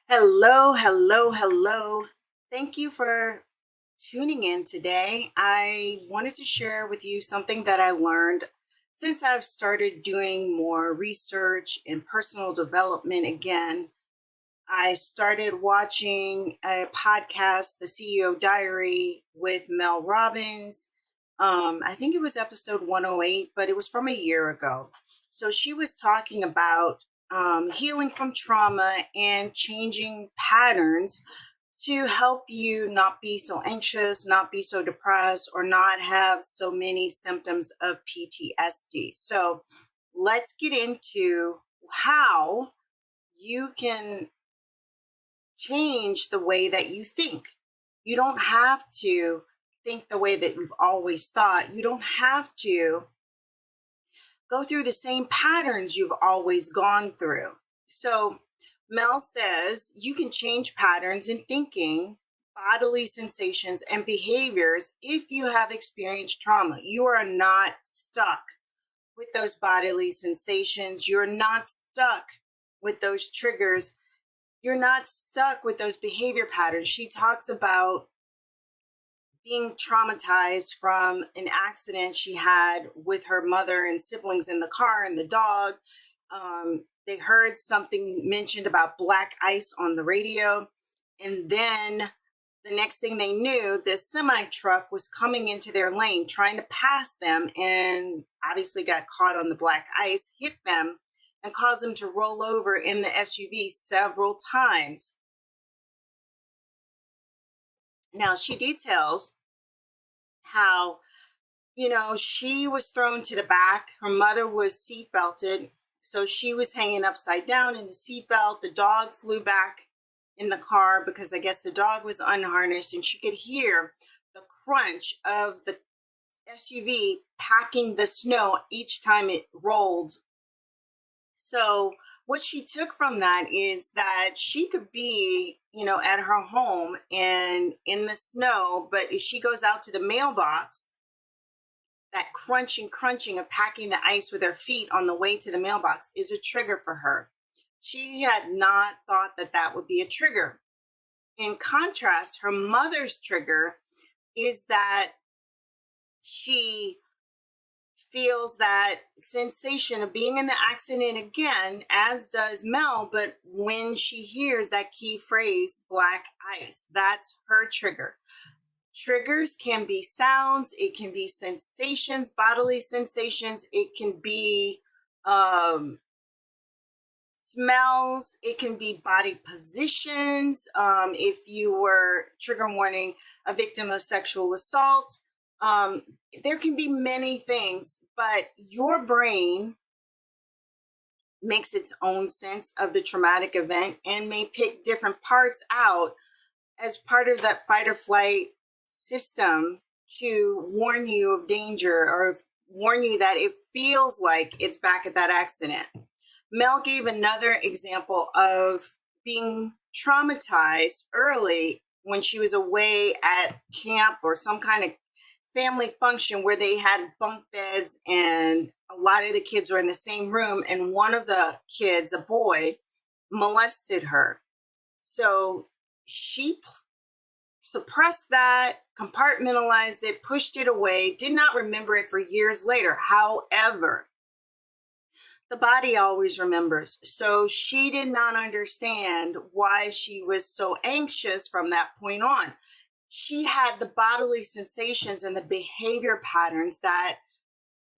Hello, hello, hello. Thank you for tuning in today. I wanted to share with you something that I learned since I've started doing more research and personal development again. I started watching a podcast, The CEO Diary with Mel Robbins. I think it was episode 108, but it was from a year ago. So she was talking about healing from trauma and changing patterns to help you not be so anxious, not be so depressed, or not have so many symptoms of PTSD. So let's get into how you can change the way that you think. You don't have to think the way that you've always thought. You don't have to go through the same patterns you've always gone through. So, Mel says you can change patterns in thinking, bodily sensations, and behaviors if you have experienced trauma. You are not stuck with those bodily sensations. You're not stuck with those triggers. You're not stuck with those behavior patterns. She talks about being traumatized from an accident she had with her mother and siblings in the car and the dog. They heard something mentioned about black ice on the radio. And then the next thing they knew, this semi truck was coming into their lane, trying to pass them, and obviously got caught on the black ice, hit them, and caused them to roll over in the SUV several times. Now, she details how, she was thrown to the back. Her mother was seat belted. So she was hanging upside down in the seatbelt. The dog flew back in the car because I guess the dog was unharnessed, and she could hear the crunch of the SUV packing the snow each time it rolled. So what she took from that is that she could be, at her home and in the snow, but if she goes out to the mailbox, that crunching of packing the ice with her feet on the way to the mailbox is a trigger for her. She had not thought that that would be a trigger. In contrast, her mother's trigger is that she feels that sensation of being in the accident again, as does Mel, but when she hears that key phrase, black ice, that's her trigger. Triggers can be sounds, it can be sensations, bodily sensations, it can be um, smells, it can be body positions. If you were, trigger warning, a victim of sexual assault, um, there can be many things, but your brain makes its own sense of the traumatic event and may pick different parts out as part of that fight or flight system to warn you of danger or warn you that it feels like it's back at that accident. Mel gave another example of being traumatized early when she was away at camp or some kind of family function where they had bunk beds and a lot of the kids were in the same room, and one of the kids, a boy, molested her. So she suppressed that, compartmentalized it, pushed it away, did not remember it for years later. However, the body always remembers. So she did not understand why she was so anxious from that point on. She had the bodily sensations and the behavior patterns that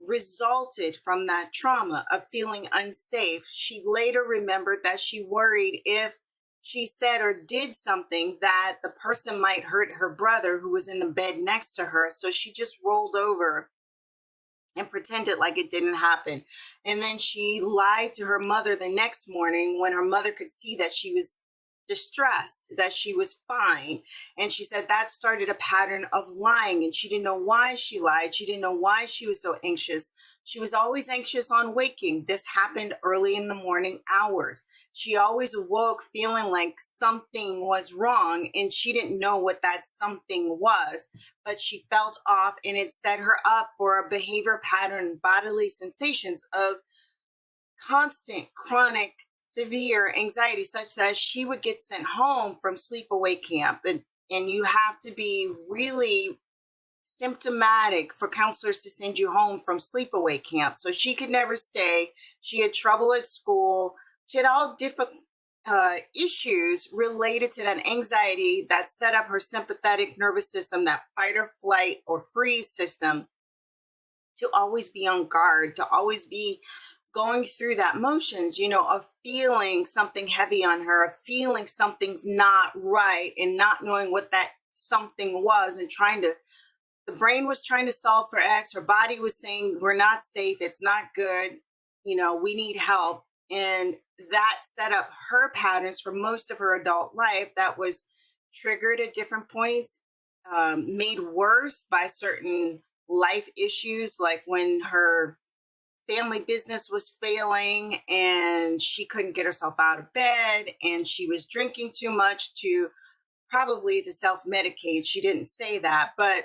resulted from that trauma of feeling unsafe. She later remembered that she worried if she said or did something that the person might hurt her brother who was in the bed next to her. So she just rolled over and pretended like it didn't happen. And then she lied to her mother the next morning when her mother could see that she was distressed, that she was fine. And she said that started a pattern of lying. And she didn't know why she lied. She didn't know why she was so anxious. She was always anxious on waking. This happened early in the morning hours. She always awoke feeling like something was wrong, and she didn't know what that something was, but she felt off, and it set her up for a behavior pattern, bodily sensations of constant chronic severe anxiety such that she would get sent home from sleepaway camp. And you have to be really symptomatic for counselors to send you home from sleepaway camp. So she could never stay. She had trouble at school. She had all different issues related to that anxiety that set up her sympathetic nervous system, that fight or flight or freeze system, to always be on guard, to always be going through that motions, of feeling something heavy on her, of feeling something's not right and not knowing what that something was, and the brain was trying to solve for X. Her body was saying, we're not safe. It's not good. We need help. And that set up her patterns for most of her adult life that was triggered at different points, made worse by certain life issues, like when her family business was failing and she couldn't get herself out of bed and she was drinking too much to self-medicate. She didn't say that, but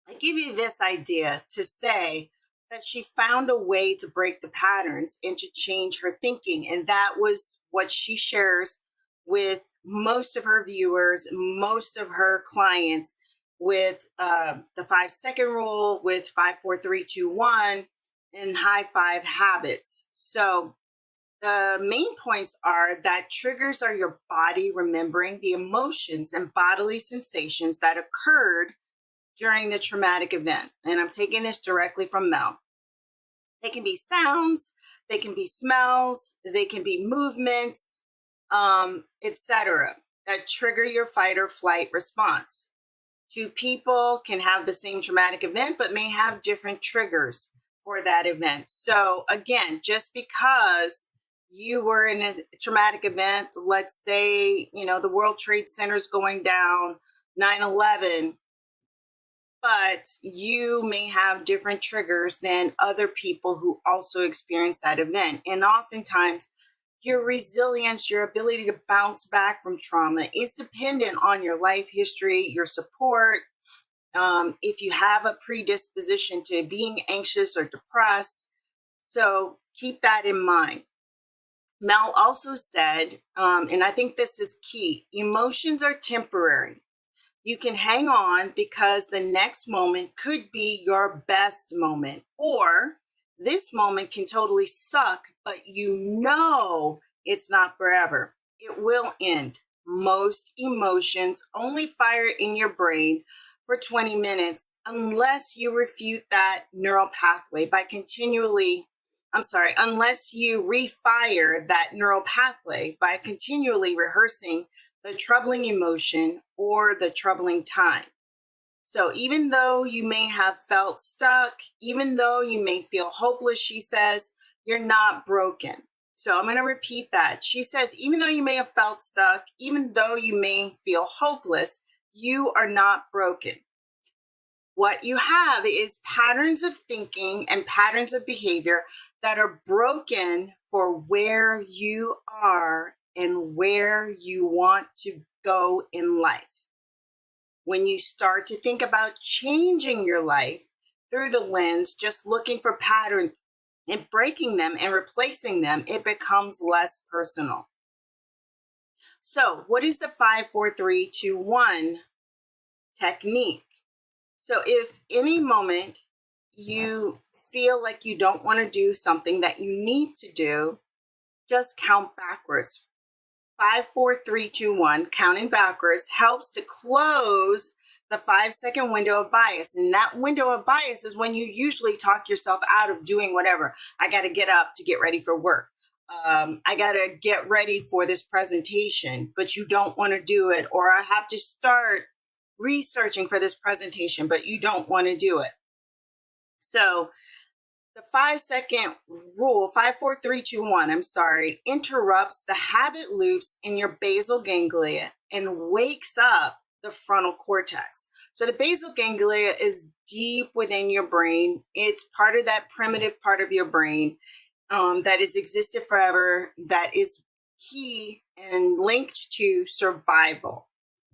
I give you this idea to say that she found a way to break the patterns and to change her thinking. And that was what she shares with most of her viewers, most of her clients, with the 5 second rule, with 5, 4, 3, 2, 1, and high five habits. So the main points are that triggers are your body remembering the emotions and bodily sensations that occurred during the traumatic event. And I'm taking this directly from Mel. They can be sounds, they can be smells, they can be movements, etc., that trigger your fight or flight response. Two people can have the same traumatic event, but may have different triggers for that event. So again, just because you were in a traumatic event, let's say, the World Trade Center's going down, 9/11, but you may have different triggers than other people who also experience that event. And oftentimes, your resilience, your ability to bounce back from trauma is dependent on your life history, your support. If you have a predisposition to being anxious or depressed. So keep that in mind. Mel also said, and I think this is key, emotions are temporary. You can hang on because the next moment could be your best moment, or this moment can totally suck, but it's not forever. It will end. Most emotions only fire in your brain for 20 minutes unless you refute that neural pathway unless you refire that neural pathway by continually rehearsing the troubling emotion or the troubling time. So even though you may have felt stuck, even though you may feel hopeless, she says, you're not broken. So I'm going to repeat that. She says, even though you may have felt stuck, even though you may feel hopeless, you are not broken. What you have is patterns of thinking and patterns of behavior that are broken for where you are and where you want to go in life. When you start to think about changing your life through the lens, just looking for patterns and breaking them and replacing them, it becomes less personal. So, what is the 5, 4, 3, 2, 1 technique? So, if any moment you feel like you don't want to do something that you need to do, just count backwards. 5, 4, 3, 2, 1, counting backwards helps to close the 5 second window of bias. And that window of bias is when you usually talk yourself out of doing whatever. I got to get up to get ready for work. I got to get ready for this presentation, but you don't want to do it. Or I have to start researching for this presentation, but you don't want to do it. So the 5 second rule, 5, 4, 3, 2, 1, interrupts the habit loops in your basal ganglia and wakes up the frontal cortex. So the basal ganglia is deep within your brain. It's part of that primitive part of your brain that has existed forever, that is key and linked to survival.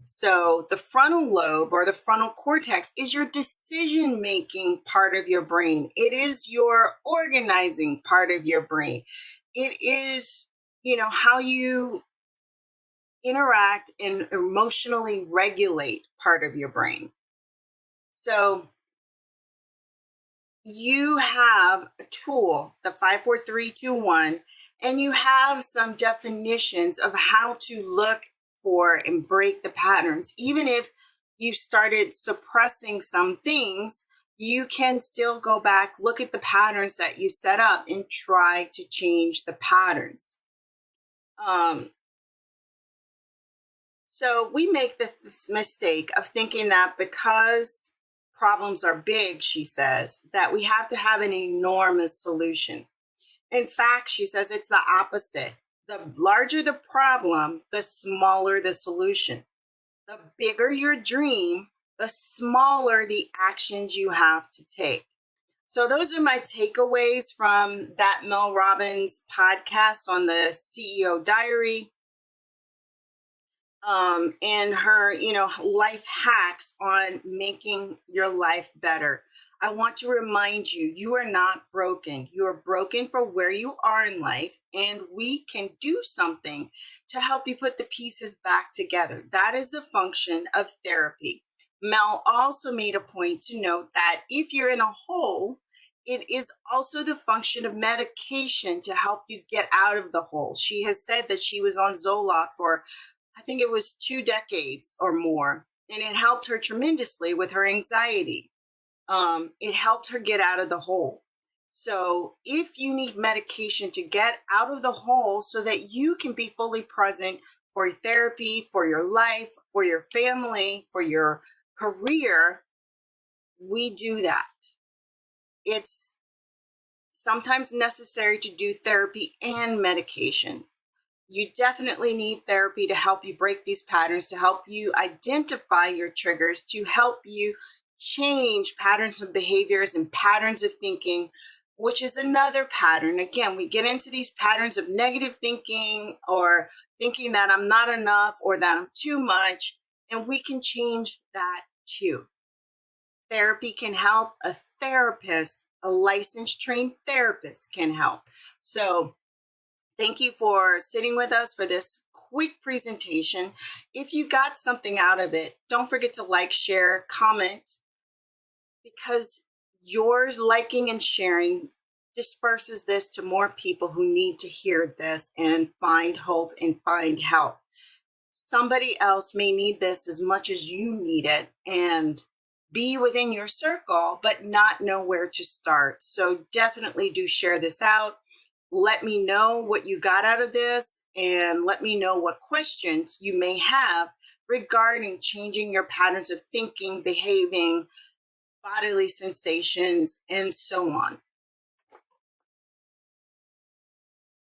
So the frontal lobe or the frontal cortex is your decision-making part of your brain. It is your organizing part of your brain. It is how you interact and emotionally regulate part of your brain. So you have a tool, the 54321, and you have some definitions of how to look for and break the patterns. Even if you started suppressing some things, you can still go back, look at the patterns that you set up, and try to change the patterns. Um, so we make this mistake of thinking that because problems are big, she says, that we have to have an enormous solution. In fact, she says it's the opposite. The larger the problem, the smaller the solution. The bigger your dream, the smaller the actions you have to take. So, those are my takeaways from that Mel Robbins podcast on the CEO Diary, and her, life hacks on making your life better. I want to remind you, you are not broken. You are broken for where you are in life, and we can do something to help you put the pieces back together. That is the function of therapy. Mel also made a point to note that if you're in a hole, it is also the function of medication to help you get out of the hole. She has said that she was on Zoloft for, I think it was 2 decades or more, and it helped her tremendously with her anxiety. It helped her get out of the hole. So, if you need medication to get out of the hole so that you can be fully present for therapy, for your life, for your family, for your career, we do that. It's sometimes necessary to do therapy and medication. You definitely need therapy to help you break these patterns, to help you identify your triggers, to help you change patterns of behaviors and patterns of thinking, which is another pattern. Again, we get into these patterns of negative thinking or thinking that I'm not enough or that I'm too much, and we can change that too. Therapy can help. A therapist, a licensed trained therapist can help. So, thank you for sitting with us for this quick presentation. If you got something out of it, don't forget to like, share, comment, because your liking and sharing disperses this to more people who need to hear this and find hope and find help. Somebody else may need this as much as you need it and be within your circle, but not know where to start. So definitely do share this out. Let me know what you got out of this, and let me know what questions you may have regarding changing your patterns of thinking, behaving, bodily sensations, and so on.